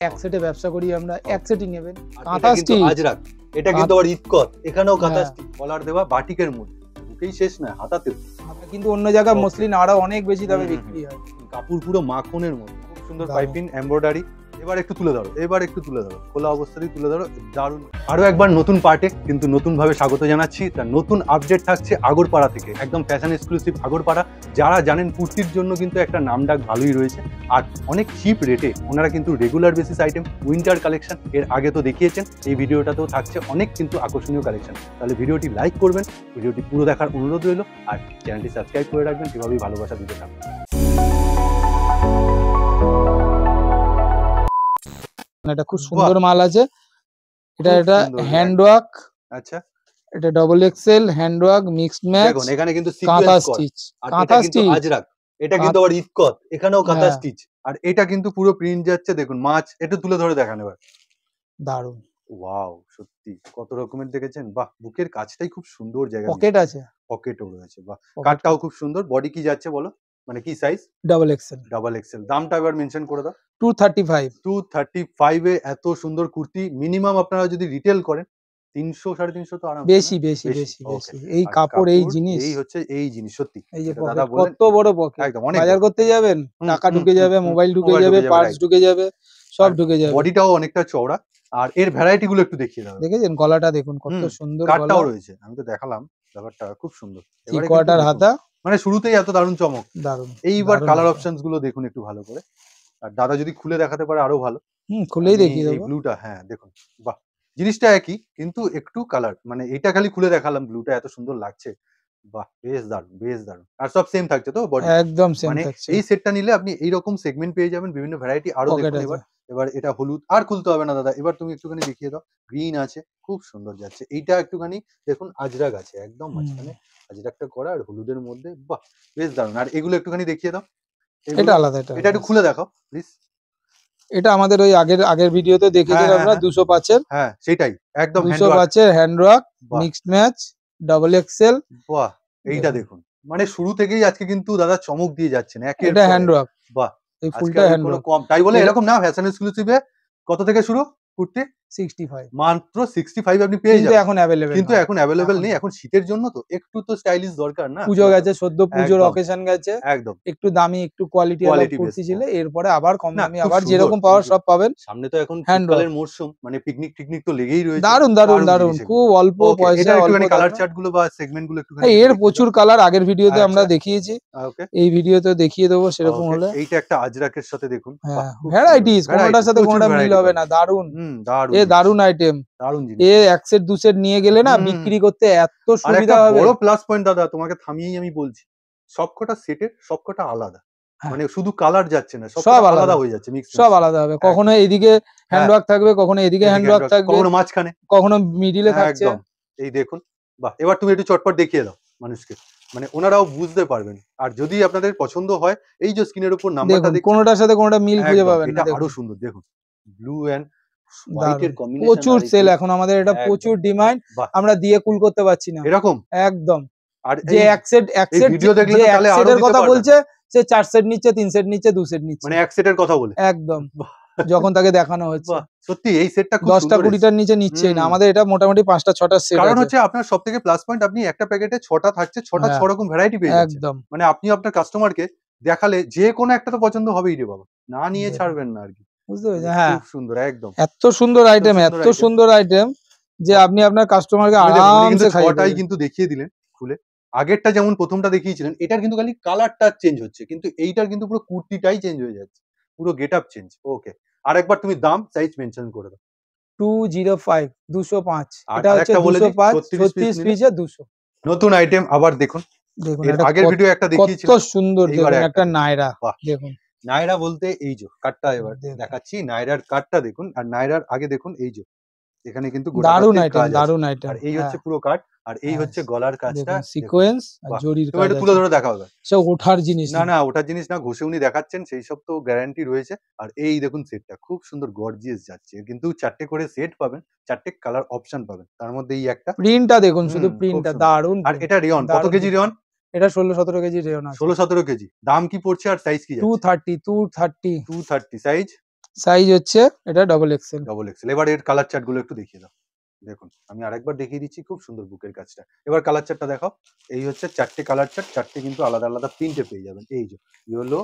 এক সেটে ব্যবসা করি আমরা, এক সেটই নেবেন। কাঁথা স্টিচ আজরাক, এটা কিন্তু আবার ইতকত, এখানেও কাঁথা স্টিচ, কলার দেওয়া, বাটিকের মধ্যে, বুকেই শেষ নয়, হাতাতেও। কিন্তু অন্য জায়গায় মসলিন আরো অনেক বেশি দামে বিক্রি হয়। কাপড় পুরো মাখনের মতো, খুব সুন্দর পাইপিং এমব্রয়ডারি। এবার একটু তুলে ধরো, এবার একটু তুলে ধরো, খোলা অবস্থাতেই তুলে ধরো, দারুণ। আরো একবার নতুন পার্টে কিন্তু নতুন ভাবে স্বাগত জানাচ্ছি। তার নতুন আপডেট থাকছে আগরপাড়া থেকে, একদম ফ্যাশন এক্সক্লুসিভ আগরপাড়া। যারা জানেন কুর্তির জন্য কিন্তু একটা নামডাক ভালোই রয়েছে, আর অনেক চিপ রেটে ওনারা কিন্তু regular basis item, winter collection এর আগে তো দেখিয়েছেন, এই ভিডিওটাতেও থাকছে অনেক কিন্তু আকর্ষণীয় কালেকশন। তাহলে ভিডিওটি লাইক করবেন, ভিডিওটি পুরো দেখার অনুরোধ রইল, আর চ্যানেলটি সাবস্ক্রাইব করে রাখবেন, এভাবেই ভালোবাসা দিতে থাকবেন। এটা খুব সুন্দর মাল আছে, এটা হ্যান্ডওয়ার্ক। আচ্ছা, এটা double XL handwork mixed match. দেখুন এখানে কিন্তু কাঁথা স্টিচ, কাঁথা স্টিচ আজরাক, এটা কিন্তু আবার ইতকত, এখানেও কাঁথা স্টিচ, আর এটা কিন্তু পুরো প্রিন্ট যাচ্ছে। দেখুন মাছ, একটু তুলে ধরে দেখান এবার। দারুন, ওয়াও, সত্যি কত রকমের দেখেছেন। বাহ, বুকের কাজটাই খুব সুন্দর, জায়গা পকেট আছে, পকেটও রয়েছে। বাহ, কাটটাও খুব সুন্দর। বডি কি যাচ্ছে বলো, মানে কি size? Double XL. Double XL. দামটা এবার মেনশন করে দাও। 235। 235 এ এত সুন্দর কুর্তি মিনিমাম আপনারা যদি রিটেল করেন 300 350 তো আরাম। বেশি বেশি বেশি বেশি। এই কাপড়, এই জিনিস, এই হচ্ছে এই জিনিস। সত্যি এই যে দাদা বলেন, কত বড় পকেট। একদম, অনেক। বাজার করতে যাবেন, টাকা ঢুকে যাবে, মোবাইল ঢুকে যাবে, পার্স ঢুকে যাবে, সব ঢুকে যাবে। বডিটাও অনেকটা চওড়া, আর এর ভ্যারাইটি গুলো একটু দেখিয়ে দাও। দেখেছেন গলাটা দেখুন কত সুন্দর, কাটটাও রয়েছে, আমি তো দেখালাম, ব্যাপারটা খুব সুন্দর। এবারে কোয়ার্টার হাতা, মানে শুরুতেই এত দারুণ চমক, দারুণ। এইবার কালার অপশনস গুলো দেখুন একটু ভালো করে, আর দাদা যদি খুলে দেখাতে পারে আরো ভালো। খুলেই দেখিয়ে দেবো। এই ব্লুটা, হ্যাঁ দেখুন, বাহ, জিনিসটা একই কিন্তু একটু কালার, মানে এটা খালি খুলে দেখালাম, ব্লুটা এত সুন্দর লাগছে। বাহ, বেশ দারুণ, বেশ দারুণ। আর সব সেম থাকছে তো বডি? একদম সেম মানে থাকছে। এই সেটটা নিলে আপনি এইরকম সেগমেন্ট পেয়ে যাবেন, বিভিন্ন ভ্যারাইটি। আরো দেখুন এবার, এবার এটা হলুদ, আর খুলতে হবে না দাদা, এবার তুমি একটুখানি দেখিয়ে দাও। গ্রিন আছে, খুব সুন্দর যাচ্ছে। এইটা একটুখানি দেখুন, আজরাক আছে একদম মাঝখানে, আজরাকটা করা, আর হলুদের মধ্যে, বাহ বেশ দারুণ। আর এগুলো একটুখানি দেখিয়ে দাও। এটা আলাদা, এটা একটু খুলে দেখাও প্লিজ। এটা আমাদের ওই আগের ভিডিওতে দেখেছেন আপনারা, 205 এর। হ্যাঁ সেটাই, একদম 205 এর handwork mixed match double XL. বাহ, এইটা দেখুন, মানে শুরু থেকেই আজকে কিন্তু দাদা চমক দিয়ে যাচ্ছেন একের এটা হ্যান্ডওয়ার্ক। বাহ, এই ফুলটা হ্যান্ডওয়ার্ক কম, তাই বলে এরকম না, ফ্যাশন এক্সক্লুসিভে কত থেকে শুরু কুর্তি? 65, মাত্র 65 আপনি পেয়ে যাবেন। এখন অ্যাভেলেবল, কিন্তু এখন অ্যাভেলেবল নেই, এখন শীতের জন্য তো একটু তো স্টাইলিশ দরকার না। পুজো গেছে, সদ্য পুজোর অকেশন গেছে, একদম একটু দামি, একটু কোয়ালিটি কুর্তি ছিল, এরপরে আবার কম দামি, আবার যেরকম পাওয়ার সব পাবেন। সামনে তো এখন শীতকালের মরশুম, মানে পিকনিক টিকনিক তো লেগেই রয়েছে। দারুন দারুন দারুন, খুব অল্প পয়সা। এটা একটুখানি কালার চার্ট গুলো বা সেগমেন্ট গুলো একটুখানি। এর প্রচুর কালার, আগের ভিডিওতে আমরা দেখিয়েছি, এই ভিডিওতে দেখিয়ে দেবো সেরকম হলে। এইটা একটা আজরাকের সাথে দেখুন, ভ্যারাইটিস, কোনটার সাথে কোনটা মিল হবে না। দারুন, এ দারুন আইটেম, দারুন জিনিস। এ এক সেট দু সেট নিয়ে গেলে না বিক্রি করতে এত সুবিধা হবে। বড় প্লাস পয়েন্ট দাদা, তোমাকে থামিয়েই আমি বলছি, সবকটা সেটের সবকটা আলাদা, মানে শুধু কালার যাচ্ছে না, সব আলাদা হয়ে যাচ্ছে, সব আলাদা হবে। কখনো এইদিকে হ্যান্ডওয়ার্ক থাকবে, কখনো এদিকে হ্যান্ডওয়ার্ক থাকবে, কখনো মাঝখানে, কখনো মিডিলে থাকছে। এই দেখুন, বাহ, এবার তুমি একটু চটপট দেখিয়ে দাও মানুষকে, মানে ওনারাও বুঝতে পারবেন। আর যদি আপনাদের পছন্দ হয়, এই যে স্ক্রিনের উপর নাম্বারটা দেখুন, কোনটার সাথে কোনটা মিল খুঁজে পাবেন না। এটা আরো সুন্দর, দেখুন ব্লু এন্ড হোয়াইটের কম্বিনেশন, প্রচুর সেল এখন আমাদের, এটা প্রচুর ডিমান্ড, আমরা দিয়ে কুল করতে পারছি না এরকম একদম। আর যে এক সেট ভিডিও দেখলে তাহলে আরো সেটের কথা বলছে, সে 4 সেট নিচ্ছে, 3 সেট নিচ্ছে, 2 সেট নিচ্ছে, মানে এক সেটের কথা বলে একদম। যখন তাকে দেখানো হচ্ছে, সত্যি এই সেটটা খুব 10টা 20টার নিচে নিচ্ছেই না, আমাদের এটা মোটামুটি 5টা 6টা সেট। কারণ হচ্ছে আপনার সবথেকে প্লাস পয়েন্ট, আপনি একটা প্যাকেটে 6টা থাকছে, 6টা 6 রকম ভ্যারাইটি পেয়ে যাচ্ছেন। একদম, মানে আপনি আপনার কাস্টমারকে দেখালে যে কোনো একটা তো পছন্দ হবেই রে বাবা, না নিয়ে ছাড়বেন না আর কি, বুঝতে পেরেছেন? হ্যাঁ, খুব সুন্দর, একদম এত সুন্দর আইটেম, এত সুন্দর আইটেম যে আপনি আপনার কাস্টমারকে আরামসে খাইয়ে দেবেন। 6টাই কিন্তু দেখিয়ে দিলেন খুলে। আগেরটা যেমন প্রথমটা দেখিয়েছিলেন, এটার কিন্তু খালি কালারটা চেঞ্জ হচ্ছে, কিন্তু এইটার কিন্তু পুরো কুর্তিটাই চেঞ্জ হয়ে যাচ্ছে, পুরো গেটআপ চেঞ্জ। ওকে, আরেকবার তুমি দাম সাইজ মেনশন করে দাও। 205, 205, এটা হচ্ছে 205, 36 পিসে 200। নতুন আইটেম আবার দেখুন, এর আগের ভিডিও একটা দেখিয়েছিলাম, কত সুন্দর, দেখুন একটা নায়রা, দেখুন নায়রা বলতে এই যে কাটটা এবার দেখাচ্ছি, নায়রার কাটটা দেখুন, আর নায়রার আগে দেখুন এই যে এখানে কিন্তু দারুন আইটেম, দারুন আইটেম। আর এই হচ্ছে পুরো কাট, আর এই হচ্ছে গলার কাজটা, সিকোয়েন্স আর জরির কাজ। একটু তুলে ধরে দেখা হবে, সব ওঠার জিনিস না, না ওঠার জিনিস না, ঘষে উনি দেখাচ্ছেন, সেই সব তো গ্যারান্টি রয়েছে। আর এই দেখুন সেটটা খুব সুন্দর গর্জিয়াস যাচ্ছে, কিন্তু 4টে করে সেট পাবেন, 4টে কালার অপশন পাবেন, তার মধ্যে এই একটা প্রিন্টটা দেখুন, শুধু প্রিন্টটা দারুন। আর এটা রেয়ন, কত কেজি রেয়ন? এটা 16-17 কেজি রেয়ন আছে। 16-17 কেজি। দাম কি পড়ছে আর সাইজ কি যাচ্ছে? 230 সাইজ সাইজ হচ্ছে এটা ডবল এক্সেল। এবার এর কালার চার্ট গুলো একটু দেখিয়ে দাও। দেখুন আমি আরেকবার দেখিয়ে দিচ্ছি, খুব সুন্দর বুকের কাজটা। এবার কালার চার্টটা দেখাও। এই হচ্ছে 4টে কালার চার্ট, 4টে কিন্তু আলাদা আলাদা প্রিন্টে পেয়ে যাবেন। এই যে ইয়েলো,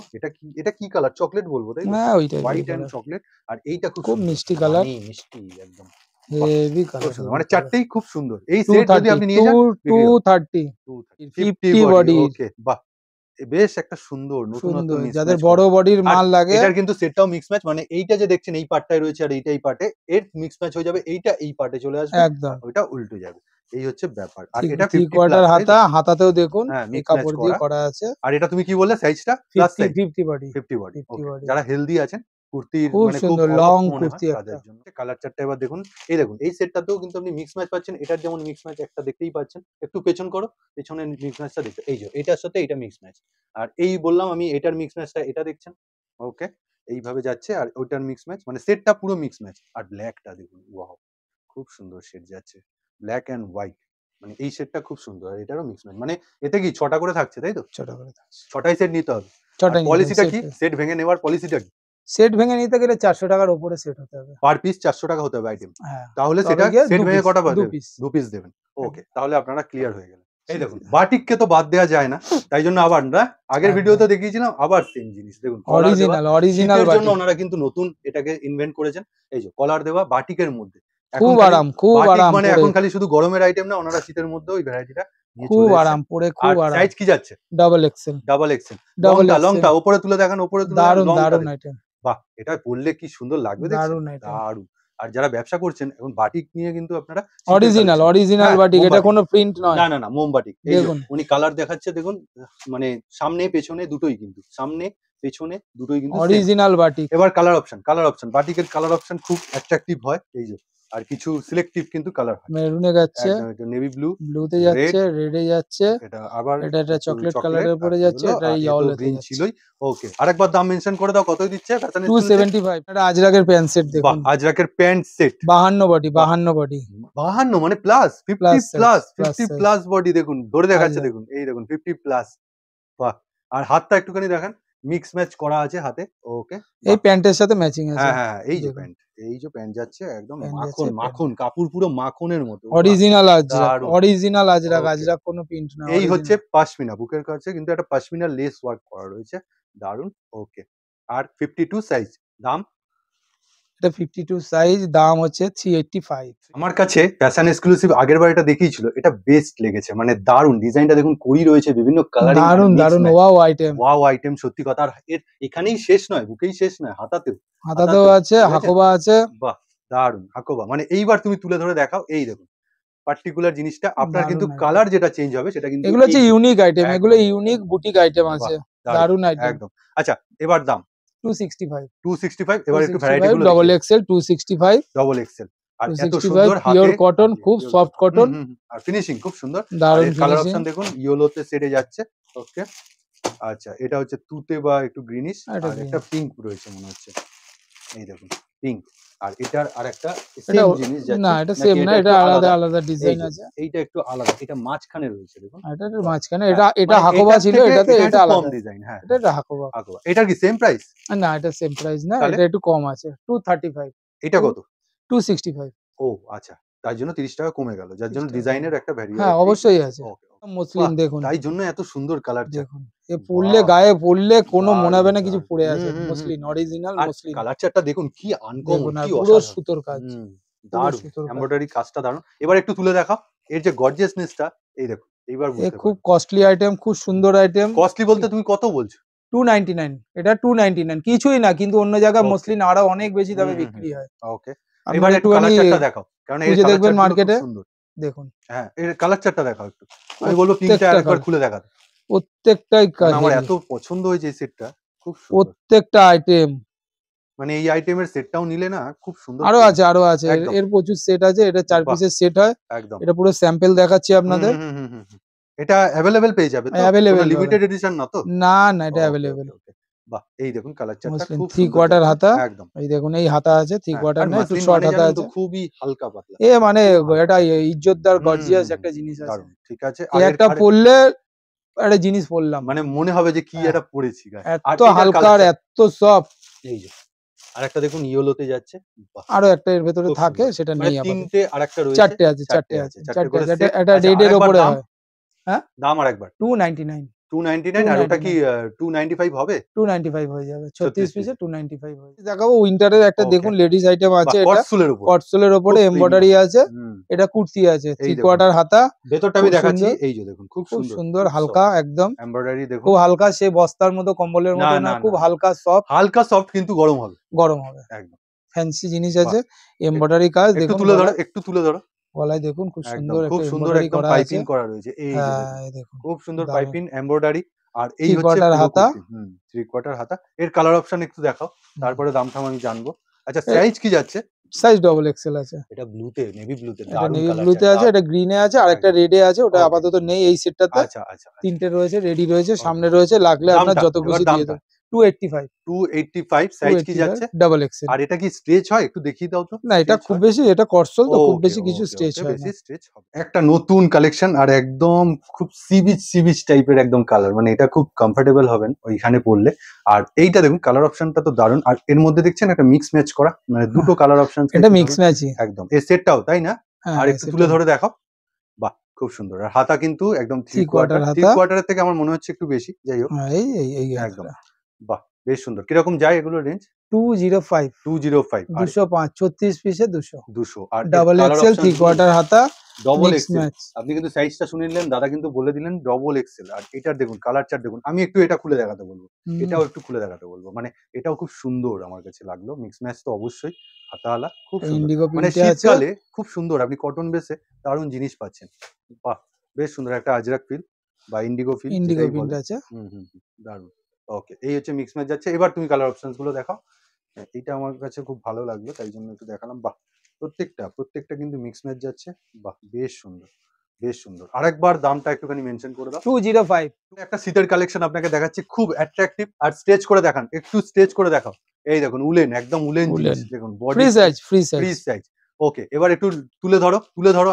এটা কি কালার? চকলেট বলবো তাই তো? হ্যাঁ ওইটাই, হোয়াইট এন্ড চকলেট। আর এইটা খুব মিষ্টি কালার, মিষ্টি একদম হেভি কালার, মানে 4টেই খুব সুন্দর। এই সেট যদি আপনি নিয়ে যান 230 50 বডি। ওকে, বাহ, বেশ একটা সুন্দর নতুনত্ব মিক্স, যাদের বড় বডির মাল লাগে। এটার কিন্তু সেটটাও মিক্স ম্যাচ, মানে এইটা যে দেখছেন এই পার্টটাই রয়েছে আর এইটা এই পার্টে, এর মিক্স ম্যাচ হয়ে যাবে। এইটা এই পার্টে চলে আসবে, একদম ওইটা উল্টে যাবে। এই হচ্ছে ব্যাপার। আর এটা 3 কোয়ার্টার হাতা, হাতাতেও দেখুন এই কাপড় দিয়ে করা আছে। আর এটা তুমি কি বললে সাইজটা? Plus size 50 body. 50 বডি। যারা হেলদি আছেন, কুর্তির মানে খুব সুন্দর লং কুর্তি তাদের জন্য। কালার চার্টটা এবার দেখুন। এই দেখুন এই সেটটাতেও কিন্তু আপনি মিক্স ম্যাচ পাচ্ছেন। এটার যেমন মিক্স ম্যাচ একটা দেখতেই পাচ্ছেন। একটু পেছন করো, পেছনের মিক্স ম্যাচটা দেখতে। এই যে এটার সাথে এটা মিক্স ম্যাচ। আর এই বললাম আমি এটার মিক্স ম্যাচটা এটা দেখছেন। ওকে, এইভাবে যাচ্ছে। আর ওইটার মিক্স ম্যাচ, মানে সেটটা পুরো মিক্স ম্যাচ। আর ব্ল্যাকটা দেখুন, ওয়াও, খুব সুন্দর শেড যাচ্ছে, ব্ল্যাক এন্ড হোয়াইট। মানে এই সেটটা খুব সুন্দর। আর এটারও মিক্স ম্যাচ। মানে এতে কি 6টা করে থাকছে তাই তো? 6টা করে থাকছে, 6টাই সেট নিতে হবে। পলিসিটা কি? সেট ভেঙে নেওয়ার পলিসিটা কি? সেট ভেঙে নিতে গেলে 400 টাকার উপরে সেট হতে হবে। পার পিস 400 টাকা হতে হবে আইটেম। তাহলে সেটা সেট ভেঙে কটা পাবে? 2 পিস দেবেন। ওকে, তাহলে আপনারা ক্লিয়ার হয়ে গেলেন। এই দেখুন বাটিককে তো বাদ দেওয়া যায় না, তাই জন্য আবার না আগের ভিডিওতে দেখিয়েছিলাম, আবার সেম জিনিস দেখুন, অরিজিনাল জন্য ওনারা কিন্তু নতুন এটাকে ইনভেন্ট করেছেন। এই যে কলার দেওয়া বাটিকের মধ্যে, খুব আরাম, খুব আরাম। মানে এখন খালি শুধু গরমের আইটেম না, ওনারা শীতের মধ্যে ওই ভ্যারাইটিটা খুব আরাম পরে, খুব আরাম। সাইজ কি যাচ্ছে? Double XL. লংটা উপরে তুলে দেখান, উপরে তুলে দারুন দারুন আইটেম। বাহ, এটা পরলে কি সুন্দর লাগবে দেখুন, দারুন। আর যারা ব্যবসা করছেন এখন বাটিক নিয়ে কিন্তু আপনারা অরিজিনাল বাটিক, এটা কোনো প্রিন্ট নয়। না মোম বাটিক। দেখুন উনি কালার দেখাচ্ছে, দেখুন মানে সামনে পেছনে দুটোই কিন্তু, সামনে পেছনে দুটোই কিন্তু অরিজিনাল বাটিক। এবার কালার অপশন, বাটিকের কালার অপশন খুব অ্যাট্রাকটিভ হয়। এই যে আর কিছু সিলেক্টিভ কিন্তু কালার হয়। মেরুনে যাচ্ছে, নেভি ব্লুতে যাচ্ছে, রেডে যাচ্ছে, এটা আবার এটা চকলেট কালারের উপরে যাচ্ছে, এটা ইয়েলো গ্রিন ছিলই। ওকে, আরেকবার দাম মেনশন করে দাও, কতই দিচ্ছে? 275। এটা আজরাকের প্যান্ট সেট দেখুন, আজরাকের প্যান্ট সেট 52 বডি, 52 মানে প্লাস 50 প্লাস বডি। দেখুন ধরে দেখাচ্ছে, দেখুন এই দেখুন 50 প্লাস। বাহ, আর হাতটা একটুখানি দেখান, মিক্স ম্যাচ করা আছে হাতে। ওকে, এই প্যান্টের সাথে ম্যাচিং আছে। হ্যাঁ এই যে প্যান্ট, এই যে প্যান্ট যাচ্ছে একদম মাখন কাপড়, পুরো মাখনের মতো। অরিজিনাল আজরাক কোনো প্রিন্ট না। এই হচ্ছে পশমিনা, বুকের কাছে কিন্তু একটা পশমিনা লেস ওয়ার্ক করা রয়েছে, দারুন। ওকে, আর 52 সাইজ, দাম? এটা 52 সাইজ, দাম হচ্ছে 385। আমার কাছে ফ্যাশন এক্সক্লুসিভ আগের বার এটা দেখিয়েছিল, এটা বেস্ট লেগেছে, মানে দারুন ডিজাইনটা দেখুন, কই রয়েছে বিভিন্ন কালারিং, দারুন ওয়াও আইটেম, সত্যি কথা। আর এর এখানেই শেষ নয়, বুকেই শেষ নয়, হাতাতেও আছে, হাকোবা আছে। বাহ, দারুন হাকোবা। মানে এইবার তুমি তুলে ধরে দেখাও। এই দেখুন পার্টিকুলার জিনিসটা আপনার কিন্তু কালার যেটা চেঞ্জ হবে সেটা কিন্তু, এগুলো হচ্ছে ইউনিক আইটেম, এগুলো ইউনিক বুটিক আইটেম আছে, দারুন আইটেম একদম। আচ্ছা, এবার দাম 265। এবার একটু ভ্যারাইটি গুলো, ডবল এক্সেল 265। আর এত সুন্দর পিওর কটন, খুব সফট কটন, আর ফিনিশিং খুব সুন্দর। দারুন কালার অপশন দেখুন, ইয়েলোতে সেটে যাচ্ছে। ওকে, আচ্ছা এটা হচ্ছে তুতে বা একটু গ্রিনিশ, আর একটা পিঙ্ক রয়েছে মনে হচ্ছে। এই দেখুন পিঙ্ক, আর এটার আরেকটা সেম জিনিস যাচ্ছে না, এটা সেম না, এটা আলাদা ডিজাইন আছে। এইটা একটু আলাদা, এটা মাঝখানে রয়েছে দেখুন, এটা মাঝখানে, এটা হাকোবা ছিল, এটাতে এটা আলাদা ডিজাইন। হ্যাঁ, এটা হাকোবা। এটা কি সেম প্রাইস? না, এটা সেম প্রাইস না, এটা একটু কম আছে, 235। এটা কত? 265। ও আচ্ছা, তার জন্য 30 টাকা কমে গেল, যার জন্য ডিজাইনের একটা ভ্যারিয়েশন। হ্যাঁ অবশ্যই আছে। মসলিন দেখুন, তাই জন্য এত সুন্দর কালার দেখুন, এ পরলে গায়ে পরলে কোনো মনে হবে না কিছু পড়ে আছে। Muslin, original muslin. কালার চার্টটা দেখুন কি আনকমন, কি পুরো সুতোর কাজ, দারুণ এমব্রয়ডারি কাজটা দারুণ। এবার একটু তুলে দেখাও এর যে গর্জিয়াসনেসটা। এই দেখুন, এইবার বুঝতে খুব কস্টলি আইটেম, খুব সুন্দর আইটেম। কস্টলি বলতে তুমি কত বলছো? 299। এটা 299 কিছুই না, কিন্তু অন্য জায়গায় মসলিন আরো অনেক বেশি দামে বিক্রি হয়। ওকে, এবার একটু কালার চার্টটা দেখাও, কারণ এই দেখবেন মার্কেটে দেখুন। হ্যাঁ, এর কালার চার্টটা দেখাও একটু। আমি বলবো পিঙ্কটা আরেকবার খুলে দেখাও। প্রত্যেকটাই আমার এত পছন্দ হয়েছে এই সেটটা, খুব সুন্দর প্রত্যেকটা আইটেম। মানে এই আইটেমের সেটটাও নিলে না খুব সুন্দর। আরো আছে এর প্রচুর সেট আছে। এটা 4 পিসের সেট হয় একদম। এটা পুরো স্যাম্পল দেখাচ্ছি আপনাদের। এটা अवेलेबल পেয়ে যাবে তো? কোনো লিমিটেড এডিশন না তো? না, এটা अवेलेबल। বাহ, এই দেখুন কালার চার্টটা খুব 3 কোয়ার্টার হাতা একদম। এই দেখুন, এই হাতা আছে 3 কোয়ার্টার না, একটু শর্ট হাতা আছে, খুবই হালকা পাতলা। মানে এটা ইজ্জতদার গর্জিয়াস একটা জিনিস আছে। ঠিক আছে, আর একটা পরলে একটা জিনিস পরলাম, মানে মনে হবে যে কি এটা পরেছি গায়ে। এত হালকা আর এত সফট। এই যে আর একটা দেখুন ইয়েলোতে যাচ্ছে, আরো একটা এর ভেতরে থাকে, সেটা নেই আপাতত। তিনটে আর একটা রয়েছে, চারটে আছে, চারটে আছে, এটা রেডের উপরে হয়। হ্যাঁ, দাম আরেকবার 299 299। আর ওটা কি 295 হবে? 295 হয়ে যাবে 36 পিসে 295 হয়ে যাবে। দেখাবো উইন্টারের একটা, দেখুন লেডিস আইটেম আছে, এটা কটসোলের উপরে এমব্রয়ডারি আছে, এটা কুর্তি আছে, 3 কোয়ার্টার হাতা। ভেতরটা আমি দেখাচ্ছি, এই যে দেখুন খুব সুন্দর হালকা, একদম এমব্রয়ডারি দেখুন, খুব হালকা, সে বস্তার মতো কম্বলের মতো না, খুব হালকা সফট, কিন্তু গরম হবে একদম। ফ্যান্সি জিনিস আছে, এমব্রয়ডারি কাজ দেখুন, একটু তুলে ধরো গলায় দেখুন, খুব সুন্দর একদম পাইপিং করা রয়েছে, এই দেখুন খুব সুন্দর পাইপিং এমব্রয়ডারি। আর এই হচ্ছে 3 কোয়ার্টার হাতা। এর কালার অপশন একটু দেখাও, তারপরে দামটা আমি জানবো। আচ্ছা, সাইজ কি যাচ্ছে? সাইজ ডবল এক্সেল আছে, এটা ব্লুতে, নেভি ব্লুতে, এটা নেভি ব্লুতে আছে, এটা গ্রিনে আছে, আর একটা রেডে আছে, ওটা আপাতত নেই এই সেটটাতে। আচ্ছা, তিনটে রয়েছে, রেডি রয়েছে, সামনে রয়েছে, লাগলে আপনার যত খুশি দিয়ে দেব। 285 সাইজ কি যাচ্ছে? Double XL. আর এটা কি স্ট্রেচ হয়? একটু দেখিয়ে দাও তো। না, এটা খুব বেশি, এটা কটসোল তো, খুব বেশি কিছু স্ট্রেচ হয় না। একটা নতুন কালেকশন, আর একদম খুব সি বিচ টাইপের একদম কালার, মানে এটা খুব কমফোর্টেবল হবেন ওইখানে পরলে। আর এইটা দেখুন কালার অপশনটা তো দারুণ, আর এর মধ্যে দেখছেন একটা মিক্স ম্যাচ করা, মানে দুটো কালার অপশন, এটা মিক্স ম্যাচই একদম। এই সেটটাও তাই না? আর একটু তুলে ধরে দেখাও, বাহ খুব সুন্দর। আর হাতা কিন্তু একদম 3 কোয়ার্টারের থেকে আমার মনে হচ্ছে একটু বেশি, যাই হোক একদম, বাহ বেশ সুন্দর। কিরকম যায় এগুলো রেঞ্জ? 205 205 205 36 পিসে 200। আর ডাবল এক্সেল 3 কোয়ার্টার হাতা, ডবল এক্সেল। আপনি কিন্তু সাইজটা শুনে নিলেন, দাদা কিন্তু বলে দিলেন ডবল এক্সেল। আর এটার দেখুন কালার চার্ট দেখুন, আমি একটু এটা খুলে দেখাতে বলবো, এটাও একটু খুলে দেখাতে বলবো, মানে এটাও খুব সুন্দর আমার কাছে লাগলো। মিক্স ম্যাচ তো অবশ্যই, হাতাওয়ালা খুব সুন্দর, মানে শীতকালে খুব সুন্দর, আপনি কটন বেসে দারুণ জিনিস পাচ্ছেন। বাহ বেশ সুন্দর, একটা আজরাক ফিল বা ইন্ডিগো ফিল আছে, দারুণ। ওকে, এই হচ্ছে মিক্স ম্যাচ যাচ্ছে। এবার তুমি কালার অপশনস গুলো দেখাও। এটা আমার কাছে খুব ভালো লাগলো, তাই জন্য একটু দেখালাম। বাহ প্রত্যেকটা কিন্তু মিক্স ম্যাচ যাচ্ছে, বাহ বেশ সুন্দর। আরেকবার দামটা একটুখানি মেনশন করে দাও। 205। একটা শীতের কালেকশন আপনাকে দেখাচ্ছি, খুব অ্যাট্রাকটিভ। আর স্ট্রেচ করে দেখান, একটু স্ট্রেচ করে দেখাও। এই দেখুন উলেন, একদম উলেন জিনিস দেখুন, বডি ফ্রি সাইজ। ওকে, এবার একটু তুলে ধরো,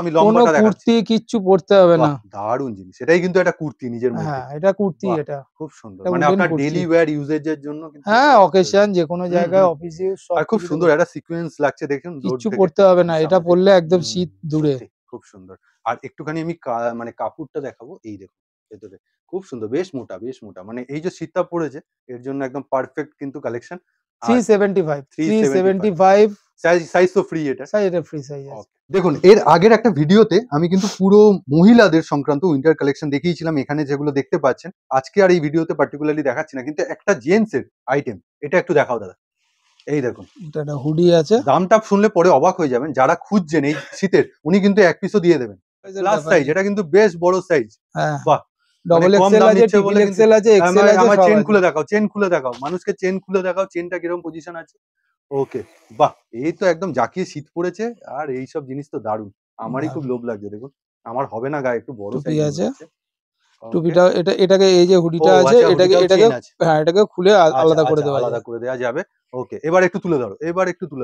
আমি লম্বাটা দেখাচ্ছি। কুর্তি কিচ্ছু পরতে হবে না, দারুণ জিনিস। এটাই কিন্তু একটা কুর্তি নিজের মধ্যে। হ্যাঁ, এটা কুর্তি, এটা খুব সুন্দর, মানে আপনার ডেইলি ওয়্যার ইউজেজের জন্য কিন্তু, হ্যাঁ অকেশন যে কোনো জায়গায়, অফিসে সব। আর খুব সুন্দর একটা সিকোয়েন্স লাগছে দেখুন, কিচ্ছু পরতে হবে না, এটা পরলে একদম শীত দূরে, খুব সুন্দর। আর একটুখানি আমি মানে কাপড়টা দেখাবো, এই দেখুন ভেতরে খুব সুন্দর, বেশ মোটা, মানে এই যে শীতটা পড়েছে এর জন্য একদম পারফেক্ট কিন্তু কালেকশন। 375 সাইজ তো ফ্রি, এটা ফ্রি সাইজ আছে। দেখুন এর আগের একটা ভিডিওতে আমি কিন্তু পুরো মহিলাদের সংক্রান্ত উইন্টার কালেকশন দেখিয়েছিলাম, এখানে যেগুলো দেখতে পাচ্ছেন। আজকে আর এই ভিডিওতে পার্টিকুলারলি দেখাচ্ছি না, কিন্তু একটা জেন্টস এর আইটেম, এটা একটু দেখাও দাদা। এই দেখুন, এটা একটা হুডি আছে, দামটা শুনলে পরে অবাক হয়ে যাবেন, যারা খুঁজছেন এই শীতের, উনি কিন্তু এক পিসও দিয়ে দেবেন। প্লাস সাইজ, এটা কিন্তু বেশ বড় সাইজ। বাহ, ডবল এক্সেল আছে, ট্রিপল এক্সেল আছে, এক্সেল আছে। আমার চেন খুলে দেখাও, মানুষকে চেন খুলে দেখাও, চেনটা কিরকম পজিশন আছে। ওকে, বাহ, এই তো একদম জাকিয়ে শীত পড়েছে। আর এই সব জিনিস তো দারুণ, আমারই খুব লোভ লাগছে। দেখুন আমার হবে না গায়ে, একটু বড় সাইজ আছে টুপিটা। এটাকে এই যে হুডিটা আছে, এটাকে হ্যাঁ, এটাকে খুলে আলাদা করে দেওয়া যাবে। ওকে, এবার একটু তুলে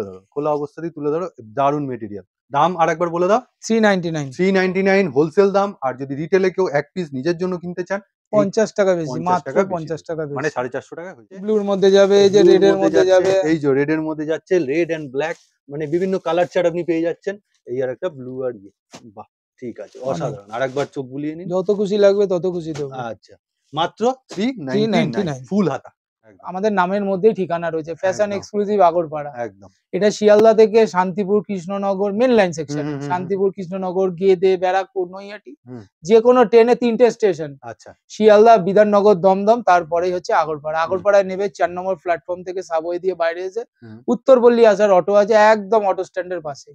ধরো, খোলা অবস্থাতেই তুলে ধরো, দারুণ মেটেরিয়াল। দাম আরেকবার বলে দাও। 399 হোলসেল দাম। আর যদি রিটেলে কেউ এক পিস নিজের জন্য কিনতে চান, 50 টাকা বেশি, মাত্র 50 টাকা বেশি, মানে 450 টাকা হয়ে যায়। ব্লুর মধ্যে যাবে, এই যে রেডের মধ্যে যাবে, এই যে রেডের মধ্যে যাচ্ছে, রেড এন্ড ব্ল্যাক, মানে বিভিন্ন কালার চার্ট আপনি পেয়ে যাচ্ছেন। এই আর একটা ব্লু আর ইয়ে, বাহ ঠিক আছে, অসাধারণ। আরেকবার চোখ বুলিয়ে নিন, যত খুশি লাগবে তত খুশি দেবো। আচ্ছা, মাত্র 399 ফুল হাতা। আমাদের নামের মধ্যেই ঠিকানা রয়েছে, ফ্যাশন এক্সক্লুসিভ আগরপাড়া। একদম, এটা শিয়ালদা থেকে Shantipur Krishnanagar main line section, Shantipur Krishnanagar Gede Barrackpore Naihati, যে কোনো ট্রেনে 3টে স্টেশন। আচ্ছা, শিয়ালদা, বিধাননগর, দমদম, তারপরেই হচ্ছে আগরপাড়া। আগরপাড়ায় নেবে 4 নম্বর প্ল্যাটফর্ম থেকে সাবওয়ে দিয়ে বাইরে এসে উত্তরপল্লী আসার অটো আছে, একদম অটো স্ট্যান্ডের পাশে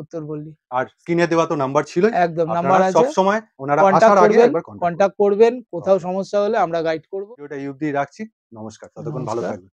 উত্তরপল্লী। আর স্ক্রিনে দেওয়া তো নাম্বার ছিল, একদম নাম্বার আছে, সব সময় ওনারা আসার আগে একবার কন্টাক্ট করবেন। কোথাও সমস্যা হলে আমরা গাইড করব। ভিডিওটা ইউবদি রাখছি, নমস্কার, ততক্ষণ ভালো থাকবেন।